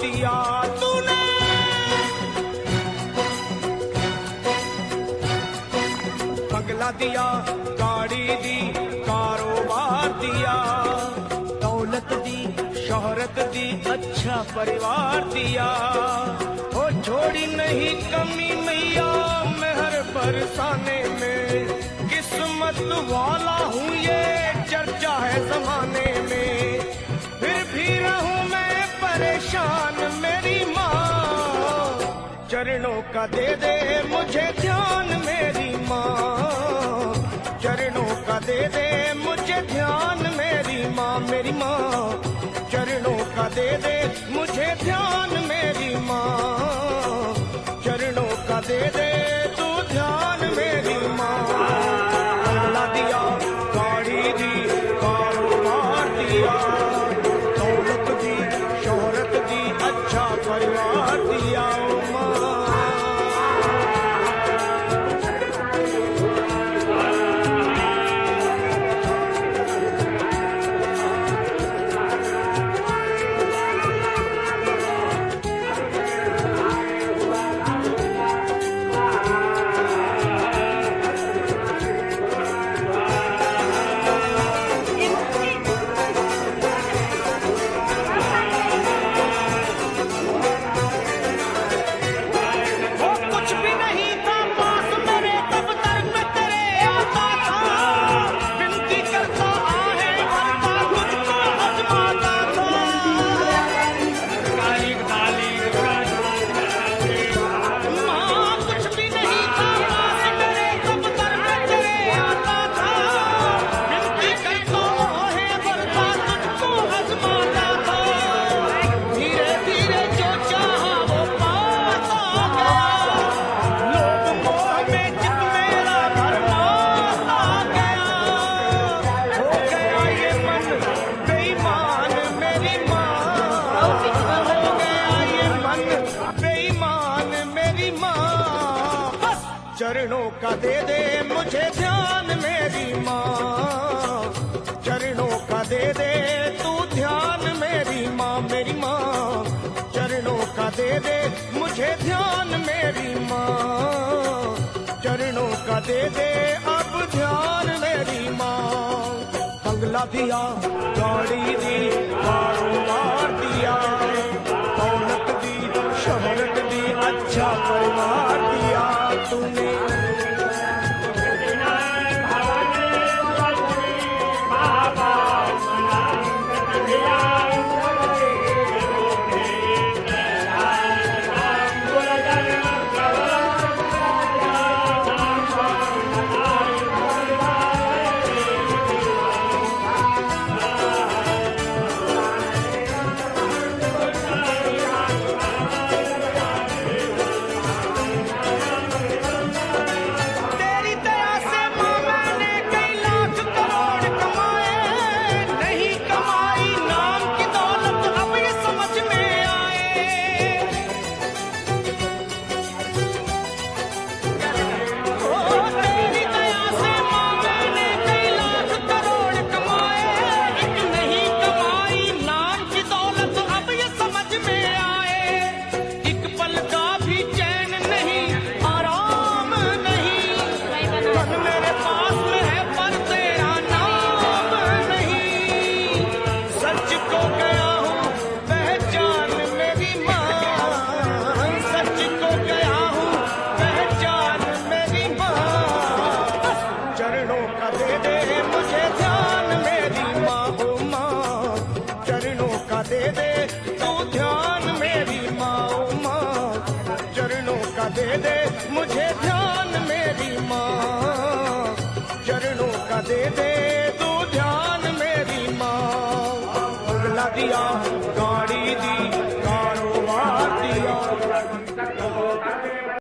दिया तूने। बंगला दिया, गाड़ी दी, कारोबार दिया, दौलत दी, शोहरत दी, अच्छा परिवार दिया। ओ छोड़ी नहीं कमी मैया मेहर बरसाने में, किस्मत वाला हूँ ये चर्चा है जमाने में। फिर भी रहूं मैं परेशान मेरी माँ, चरणों का दे दे मुझे ध्यान मेरी माँ, चरणों का दे दे मुझे ध्यान मेरी माँ, मेरी माँ चरणों का दे दे मुझे ध्यान मेरी माँ, चरणों का दे दे तू ध्यान मेरी माँ। बंगला दिया, गाड़ी दी, कारोबार दिया, दौलत दी, शोहरत दी, अच्छा परिवार दिया माँ। चरणों का दे दे मुझे ध्यान मेरी माँ, चरणों का दे दे तू ध्यान मेरी माँ, मेरी माँ चरणों का दे दे मुझे ध्यान मेरी माँ, चरणों का दे दे अब ध्यान मेरी माँ। बंगला दिया, गाड़ी दी, कारोबार दिया, दौलत दी, शोहरत दी, अच्छा परिवार दिया तूने। दे दे मुझे ध्यान मेरी माँ, चरणों का दे दे तू ध्यान मेरी माँ। बंगला दिया, गाड़ी दी, कारोबार दिया,